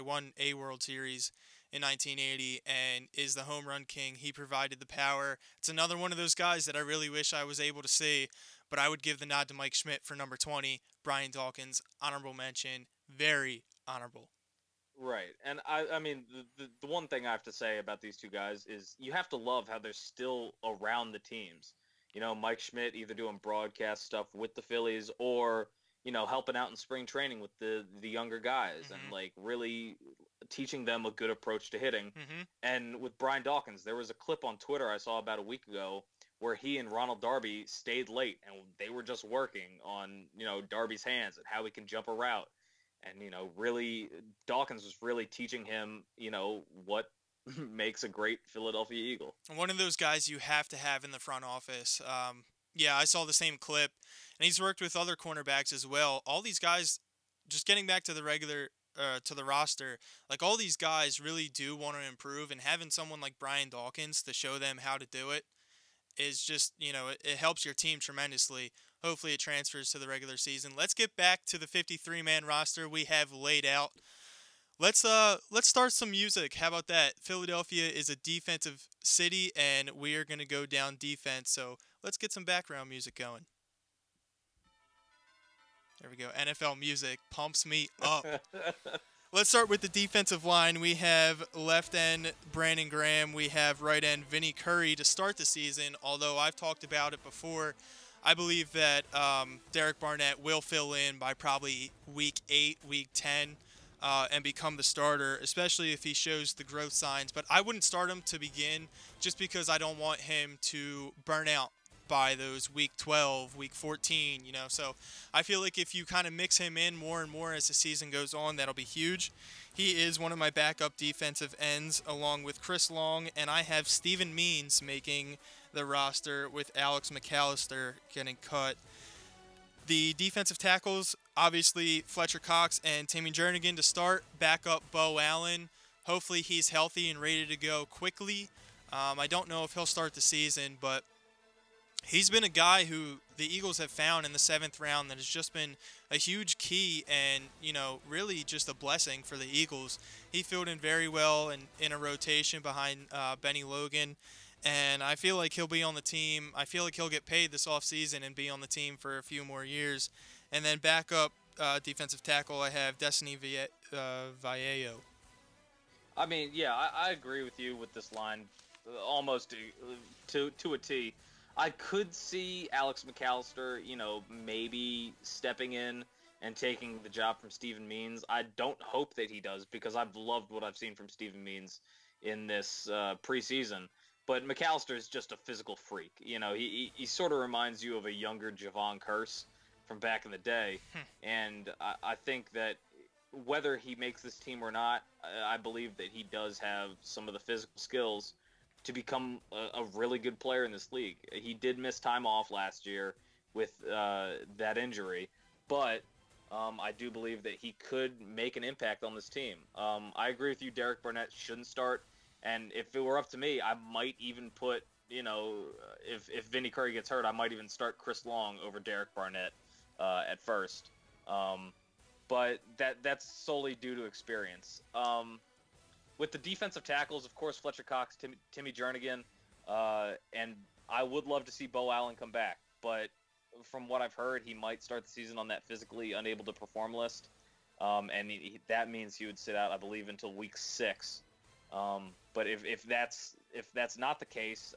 won a World Series in 1980 and is the home run king. He provided the power. It's another one of those guys that I really wish I was able to see, but I would give the nod to Mike Schmidt for number 20. Brian Dawkins, honorable mention, very honorable. Right. And I mean, the one thing I have to say about these two guys is you have to love how they're still around the teams. Mike Schmidt either doing broadcast stuff with the Phillies or, helping out in spring training with the younger guys and like really teaching them a good approach to hitting. And with Brian Dawkins, there was a clip on Twitter I saw about a week ago where he and Ronald Darby stayed late and they were just working on, Darby's hands and how he can jump a route. And, really, Dawkins was really teaching him, what makes a great Philadelphia Eagle. One of those guys you have to have in the front office. I saw the same clip, and he's worked with other cornerbacks as well. All these guys, just getting back to the to the roster, like all these guys really do want to improve, and having someone like Brian Dawkins to show them how to do it is just, it helps your team tremendously. Hopefully it transfers to the regular season. Let's get back to the 53-man roster we have laid out. Let's start some music. How about that? Philadelphia is a defensive city, and we are going to go down defense. So let's get some background music going. There we go. NFL music pumps me up. Let's start with the defensive line. We have left end Brandon Graham. We have right end Vinny Curry to start the season, although I've talked about it before. I believe that Derek Barnett will fill in by probably week 8, week 10, and become the starter, especially if he shows the growth signs. But I wouldn't start him to begin just because I don't want him to burn out by those week 12, week 14, So I feel like if you kind of mix him in more and more as the season goes on, that'll be huge. He is one of my backup defensive ends along with Chris Long, and I have Steven Means making the roster with Alex McAllister getting cut. The defensive tackles, obviously Fletcher Cox and Timmy Jernigan to start. Backup Bo Allen. Hopefully he's healthy and ready to go quickly. I don't know if he'll start the season, but he's been a guy who the Eagles have found in the 7th round that has just been a huge key and, really just a blessing for the Eagles. He filled in very well in a rotation behind Benny Logan. And I feel like he'll be on the team. I feel like he'll get paid this offseason and be on the team for a few more years. And then backup defensive tackle, I have Destiny Vallejo. I mean, yeah, I agree with you with this line almost to a T. I could see Alex McAllister, maybe stepping in and taking the job from Steven Means. I don't hope that he does because I've loved what I've seen from Steven Means in this preseason. But McAllister is just a physical freak. He sort of reminds you of a younger Javon Curse from back in the day. And I think that whether he makes this team or not, I believe that he does have some of the physical skills to become a really good player in this league. He did miss time off last year with that injury, but I do believe that he could make an impact on this team. I agree with you, Derek Barnett shouldn't start. And if it were up to me, I might even put, if Vinny Curry gets hurt, I might even start Chris Long over Derek Barnett at first. But that's solely due to experience. With the defensive tackles, of course, Fletcher Cox, Timmy Jernigan, and I would love to see Bo Allen come back. But from what I've heard, he might start the season on that physically unable to perform list, and that means he would sit out, I believe, until week 6. But if that's not the case,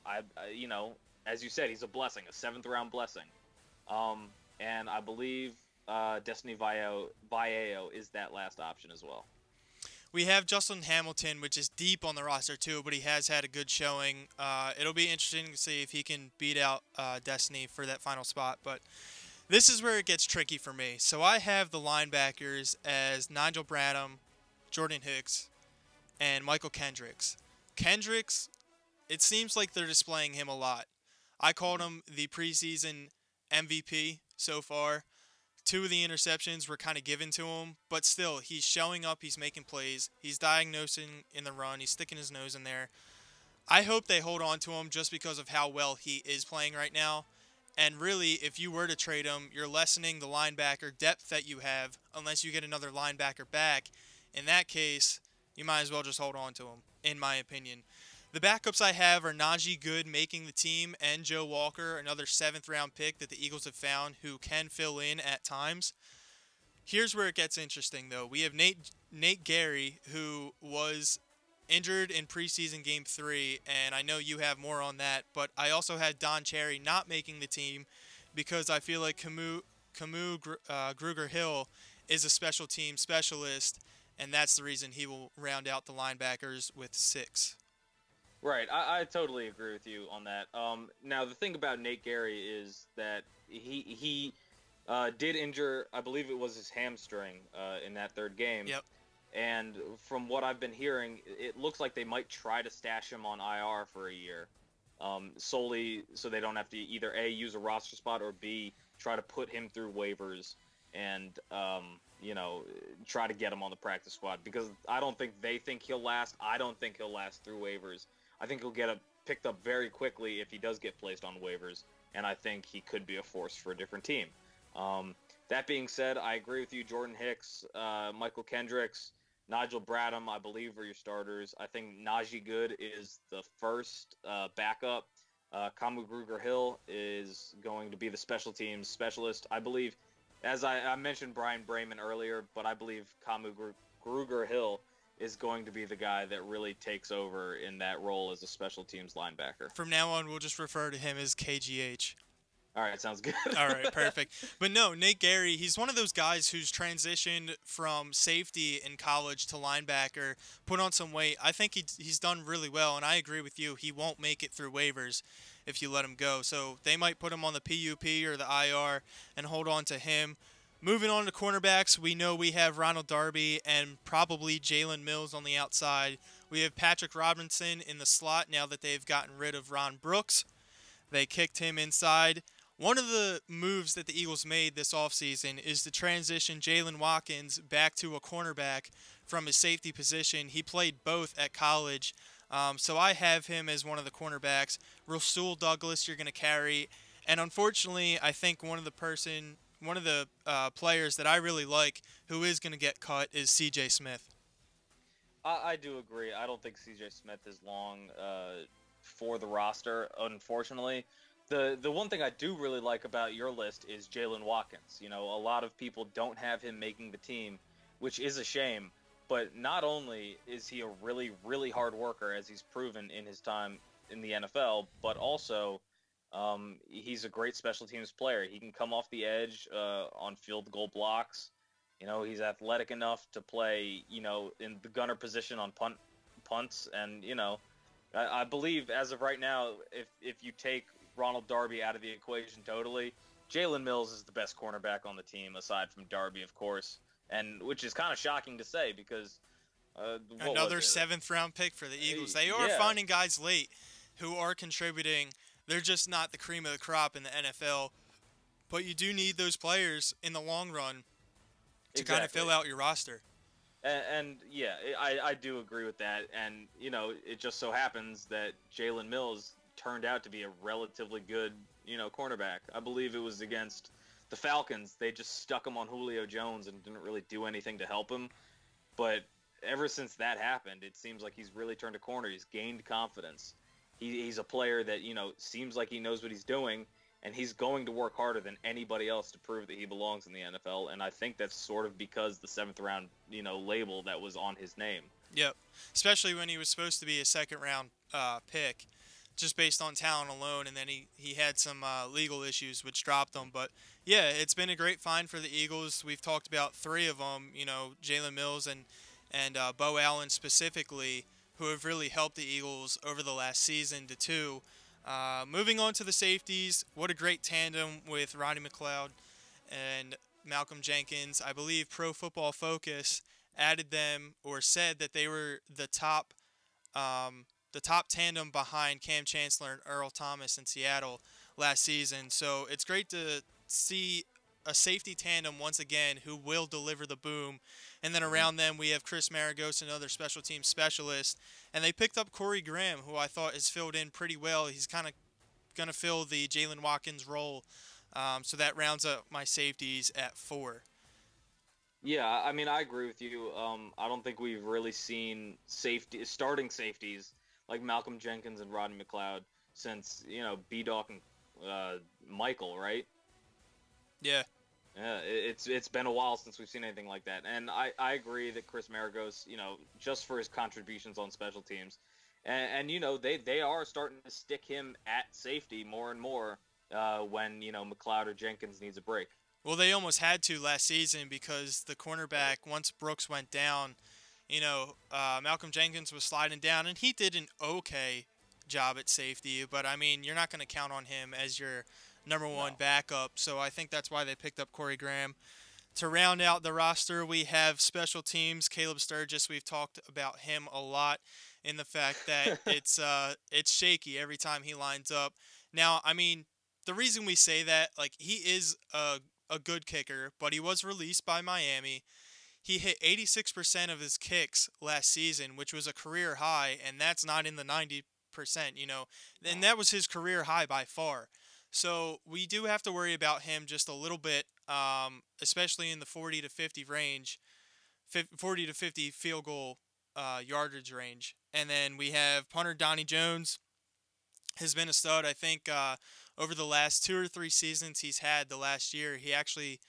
as you said, he's a blessing, a 7th round blessing, and I believe Destiny Vallejo is that last option as well. We have Justin Hamilton, which is deep on the roster too, but he has had a good showing. It'll be interesting to see if he can beat out Destiny for that final spot. But this is where it gets tricky for me. So I have the linebackers as Nigel Bradham, Jordan Hicks, and Michael Kendricks. Kendricks, it seems like they're displaying him a lot. I called him the preseason MVP so far. 2 of the interceptions were kind of given to him, but still, he's showing up, he's making plays, he's diagnosing in the run, he's sticking his nose in there. I hope they hold on to him just because of how well he is playing right now. And really, if you were to trade him, you're lessening the linebacker depth that you have unless you get another linebacker back. In that case, you might as well just hold on to him, in my opinion. The backups I have are Najee Good making the team and Joe Walker, another 7th round pick that the Eagles have found who can fill in at times. Here's where it gets interesting, though. We have Nate Gary, who was injured in preseason game 3, and I know you have more on that, but I also had Don Cherry not making the team because I feel like Camus Grugier-Hill is a special team specialist, and that's the reason he will round out the linebackers with 6. Right, I totally agree with you on that. Now, the thing about Nate Gary is that he did injure, I believe it was his hamstring in that 3rd game. Yep. And from what I've been hearing, it looks like they might try to stash him on IR for a year, solely so they don't have to either A, use a roster spot, or B, try to put him through waivers and, try to get him on the practice squad. Because I don't think they think he'll last. I don't think he'll last through waivers. I think he'll get picked up very quickly if he does get placed on waivers, and I think he could be a force for a different team. That being said, I agree with you. Jordan Hicks, Michael Kendricks, Nigel Bradham, I believe, are your starters. I think Najee Good is the first backup. Camus Grugier-Hill is going to be the special teams specialist. I believe, as I mentioned Brian Brayman earlier, but I believe Camus Grugier-Hill is going to be the guy that really takes over in that role as a special teams linebacker. From now on, we'll just refer to him as KGH. All right, sounds good. All right, perfect. But no, Nate Gary, he's one of those guys who's transitioned from safety in college to linebacker, put on some weight. I think he's done really well, and I agree with you. He won't make it through waivers if you let him go. So they might put him on the PUP or the IR and hold on to him. Moving on to cornerbacks, we know we have Ronald Darby and probably Jalen Mills on the outside. We have Patrick Robinson in the slot now that they've gotten rid of Ron Brooks. They kicked him inside. One of the moves that the Eagles made this offseason is to transition Jalen Watkins back to a cornerback from his safety position. He played both at college, so I have him as one of the cornerbacks. Rasul Douglas you're going to carry. And unfortunately, I think one of the players that I really like who is going to get cut is C.J. Smith. I do agree. I don't think C.J. Smith is long for the roster, unfortunately. The one thing I do really like about your list is Jalen Watkins. You know, a lot of people don't have him making the team, which is a shame. But not only is he a really, really hard worker, as he's proven in his time in the NFL, but also he's a great special teams player. He can come off the edge on field goal blocks. You know, he's athletic enough to play, you know, in the gunner position on punts. And, you know, I believe as of right now, if you take Ronald Darby out of the equation totally, Jalen Mills is the best cornerback on the team, aside from Darby, of course, and which is kind of shocking to say because another 7th round pick for the Eagles. They are finding guys late who are contributing. They're just not the cream of the crop in the NFL, but you do need those players in the long run to kind of fill out your roster. And yeah, I do agree with that. And, you know, it just so happens that Jalen Mills turned out to be a relatively good, you know, cornerback. I believe it was against the Falcons. They just stuck him on Julio Jones and didn't really do anything to help him. But ever since that happened, it seems like he's really turned a corner. He's gained confidence. He's a player that, you know, seems like he knows what he's doing. and he's going to work harder than anybody else to prove that he belongs in the NFL. And I think that's sort of because the 7th round, label that was on his name. Yep. Especially when he was supposed to be a second round pick, just based on talent alone, and then he had some legal issues which dropped him. But yeah, it's been a great find for the Eagles. We've talked about three of them, Jalen Mills and Bo Allen specifically, who have really helped the Eagles over the last season to two. Moving on to the safeties, what a great tandem with Rodney McLeod and Malcolm Jenkins. I believe Pro Football Focus added them or said that they were the top tandem behind Cam Chancellor and Earl Thomas in Seattle last season. So it's great to see a safety tandem once again who will deliver the boom. And then around them we have Chris Maragos, another special team specialist. And they picked up Corey Graham, who I thought has filled in pretty well. He's kind of going to fill the Jalen Watkins role. So that rounds up my safeties at 4. Yeah, I mean, I agree with you. I don't think we've really seen starting safeties like Malcolm Jenkins and Rodney McLeod since, B-Doc and Michael, right? Yeah. Yeah, it's been a while since we've seen anything like that. And I agree that Chris Maragos, just for his contributions on special teams, and they are starting to stick him at safety more and more when, McLeod or Jenkins needs a break. Well, they almost had to last season because the cornerback, once Brooks went down, Malcolm Jenkins was sliding down, and he did an okay job at safety. But, I mean, you're not going to count on him as your number one backup. So I think that's why they picked up Corey Graham. To round out the roster, we have special teams. Caleb Sturgis, we've talked about him a lot in the fact that it's shaky every time he lines up. Now, I mean, the reason we say that, like, he is a good kicker, but he was released by Miami. He hit 86% of his kicks last season, which was a career high, and that's not in the 90%, and that was his career high by far. So we do have to worry about him just a little bit, especially in the 40 to 50 range, 40 to 50 field goal yardage range. And then we have punter Donnie Jones has been a stud. I think over the last 2 or 3 seasons he's had the last year, he actually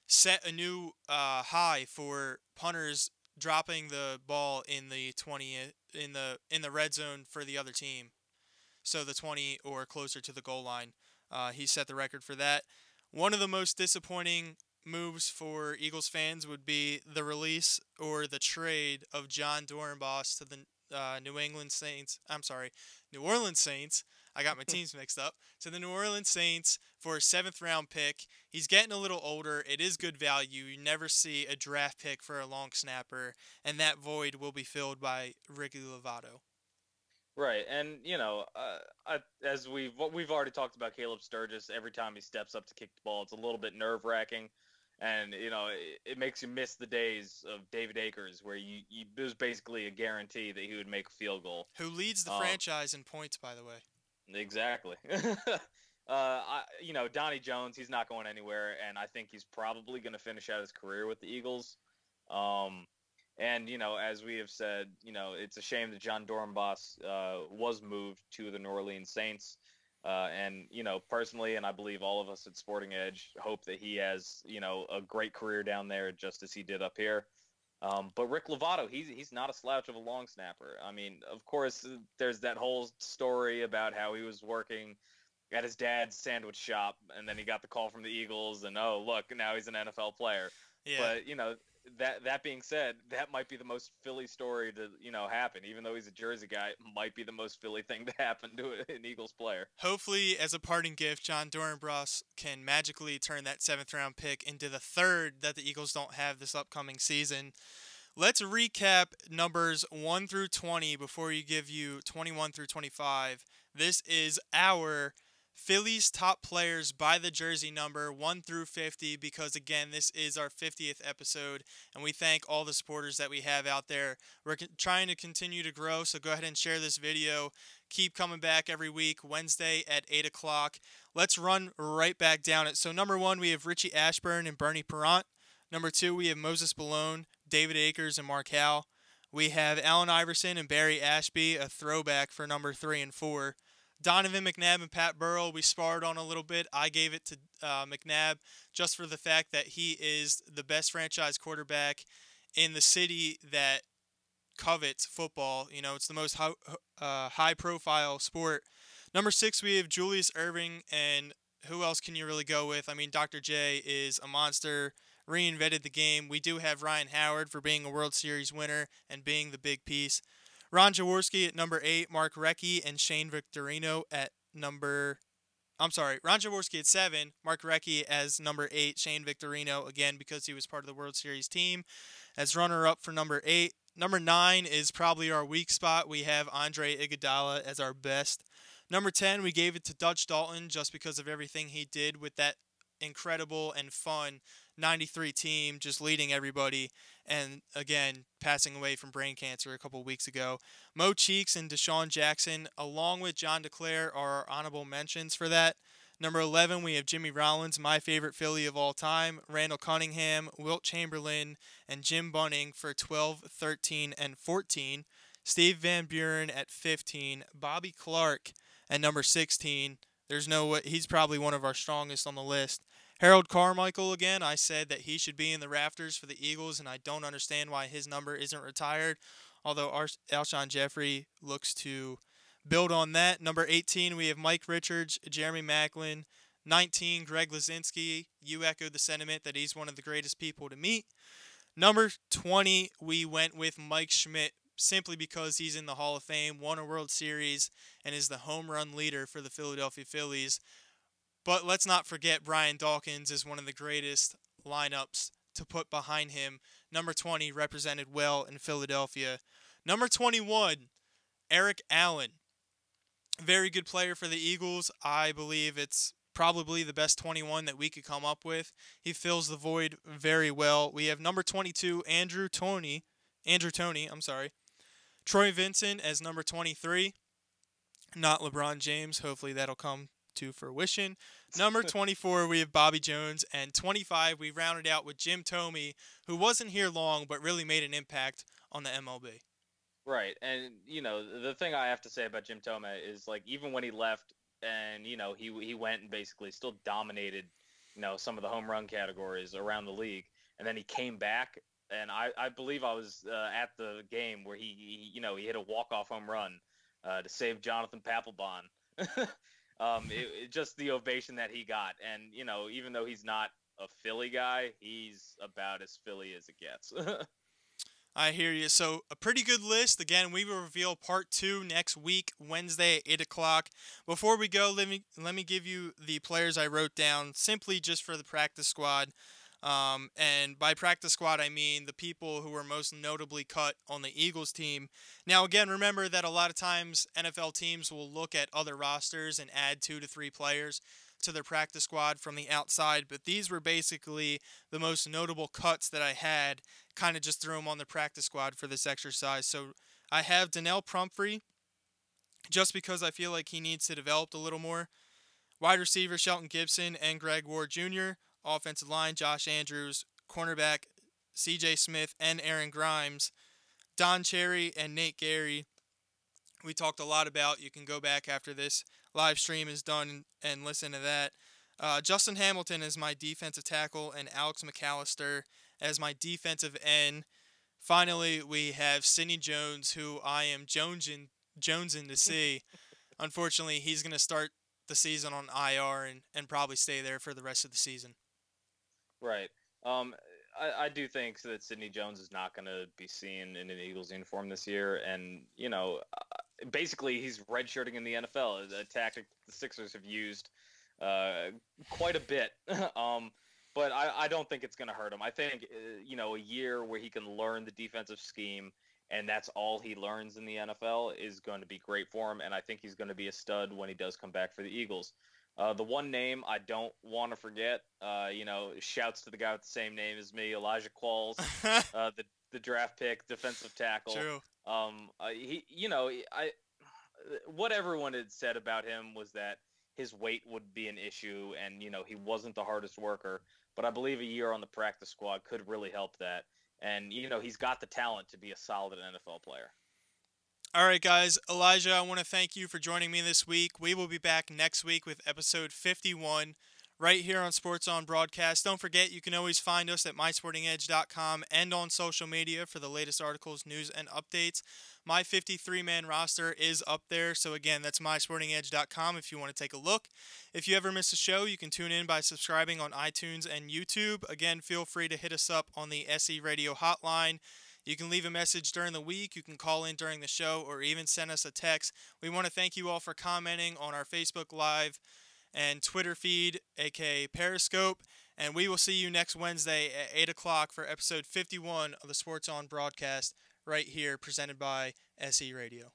set a new high for punters dropping the ball in the 20 in the red zone for the other team. So the 20 or closer to the goal line. He set the record for that. One of the most disappointing moves for Eagles fans would be the release or the trade of John Dorenbos to the New Orleans Saints. I got my teams mixed up. To the New Orleans Saints for a 7th round pick. He's getting a little older. It is good value. You never see a draft pick for a long snapper, and that void will be filled by Ricky Lovato. Right, and as we've already talked about Caleb Sturgis, every time he steps up to kick the ball, it's a little bit nerve-wracking, and it makes you miss the days of David Akers, where it was basically a guarantee that he would make a field goal. Who leads the franchise in points, by the way? Exactly. Donnie Jones, he's not going anywhere, and I think he's probably going to finish out his career with the Eagles. And, as we have said, it's a shame that John Dorenbos was moved to the New Orleans Saints. And, personally, and I believe all of us at Sporting Edge hope that he has, a great career down there just as he did up here. But Rick Lovato, he's not a slouch of a long snapper. I mean, of course, there's that whole story about how he was working at his dad's sandwich shop, and then he got the call from the Eagles, and oh, look, now he's an NFL player. Yeah. But, that being said, that might be the most Philly story to, happen. Even though he's a Jersey guy, it might be the most Philly thing to happen to an Eagles player. Hopefully, as a parting gift, John Dorenbos can magically turn that 7th round pick into the 3rd that the Eagles don't have this upcoming season. Let's recap numbers 1 through 20 before we give you 21 through 25. This is our Phillies top players by the jersey number 1 through 50 because, again, this is our 50th episode, and we thank all the supporters that we have out there. We're trying to continue to grow, so go ahead and share this video. Keep coming back every week, Wednesday at 8 o'clock. Let's run right back down it. So number 1, we have Richie Ashburn and Bernie Parent. Number 2, we have Moses Malone, David Akers, and Mark Howell. We have Allen Iverson and Barry Ashby, a throwback for number 3 and 4. Donovan McNabb and Pat Burrell, we sparred on a little bit. I gave it to McNabb just for the fact that he is the best franchise quarterback in the city that covets football. You know, it's the most high-profile sport. Number 6, we have Julius Erving, and who else can you really go with? I mean, Dr. J is a monster, reinvented the game. We do have Ryan Howard for being a World Series winner and being the big piece. Ron Jaworski at number 8, Mark Recchi and Shane Victorino at number. I'm sorry, Ron Jaworski at 7, Mark Recchi as number 8, Shane Victorino, again, because he was part of the World Series team, as runner-up for number 8. Number 9 is probably our weak spot. We have Andre Iguodala as our best. Number 10, we gave it to Dutch Dalton just because of everything he did with that incredible and fun 93 team, just leading everybody, and again, passing away from brain cancer a couple weeks ago. Mo Cheeks and Deshaun Jackson, along with John DeClaire, are our honorable mentions for that. Number 11, we have Jimmy Rollins, my favorite Philly of all time, Randall Cunningham, Wilt Chamberlain, and Jim Bunning for 12, 13, and 14. Steve Van Buren at 15. Bobby Clark at number 16. There's no way, he's probably one of our strongest on the list. Harold Carmichael, again, I said that he should be in the rafters for the Eagles, and I don't understand why his number isn't retired, although Alshon Jeffrey looks to build on that. Number 18, we have Mike Richards, Jeremy Maclin. 19, Greg Lazinski. You echoed the sentiment that he's one of the greatest people to meet. Number 20, we went with Mike Schmidt, simply because he's in the Hall of Fame, won a World Series, and is the home run leader for the Philadelphia Phillies. But let's not forget Brian Dawkins is one of the greatest lineups to put behind him. Number 20 represented well in Philadelphia. Number 21, Eric Allen. Very good player for the Eagles. I believe it's probably the best 21 that we could come up with. He fills the void very well. We have number 22, Andrew Toney, Troy Vincent as number 23. Not LeBron James. Hopefully that'll come to fruition. Number 24, we have Bobby Jones. And 25, we rounded out with Jim Thome, who wasn't here long but really made an impact on the MLB. Right. And, you know, the thing I have to say about Jim Thome is, like, even when he left and, you know, he went and basically still dominated, you know, some of the home run categories around the league. And then he came back. And I believe I was at the game where he hit a walk-off home run to save Jonathan Papelbon. Just the ovation that he got. And, you know, even though he's not a Philly guy, he's about as Philly as it gets. I hear you. So a pretty good list. Again, we will reveal part 2 next week, Wednesday at 8 o'clock. Before we go, let me give you the players I wrote down simply just for the practice squad. And by practice squad, I mean the people who were most notably cut on the Eagles team. Now, again, remember that a lot of times NFL teams will look at other rosters and add 2 to 3 players to their practice squad from the outside, but these were basically the most notable cuts that I had, kind of just threw them on the practice squad for this exercise. So I have Donnell Pumphrey, just because I feel like he needs to develop a little more. Wide receiver Shelton Gibson and Greg Ward Jr., offensive line Josh Andrews, cornerback C.J. Smith and Aaron Grimes, Don Cherry and Nate Gary. We talked a lot about. You can go back after this live stream is done and listen to that. Justin Hamilton is my defensive tackle and Alex McAllister as my defensive end. Finally, we have Sidney Jones, who I am jonesing to see. Unfortunately, he's going to start the season on IR and probably stay there for the rest of the season. Right. I do think that Sidney Jones is not going to be seen in an Eagles uniform this year. And, you know, basically he's redshirting in the NFL, a tactic the Sixers have used quite a bit. But I don't think it's going to hurt him. I think, you know, a year where he can learn the defensive scheme and that's all he learns in the NFL is going to be great for him. And I think he's going to be a stud when he does come back for the Eagles. The one name I don't want to forget, you know, shouts to the guy with the same name as me, Elijah Qualls, the draft pick, defensive tackle. True. What everyone had said about him was that his weight would be an issue, and, you know, he wasn't the hardest worker. But I believe a year on the practice squad could really help that. And, you know, he's got the talent to be a solid NFL player. All right, guys. Elijah, I want to thank you for joining me this week. We will be back next week with episode 51 right here on Sports On Broadcast. Don't forget, you can always find us at mysportingedge.com and on social media for the latest articles, news, and updates. My 53-man roster is up there. So, again, that's mysportingedge.com if you want to take a look. If you ever miss a show, you can tune in by subscribing on iTunes and YouTube. Again, feel free to hit us up on the SE Radio hotline. You can leave a message during the week, you can call in during the show, or even send us a text. We want to thank you all for commenting on our Facebook Live and Twitter feed, aka Periscope. And we will see you next Wednesday at 8 o'clock for episode 51 of the Sports On broadcast right here, presented by SE Radio.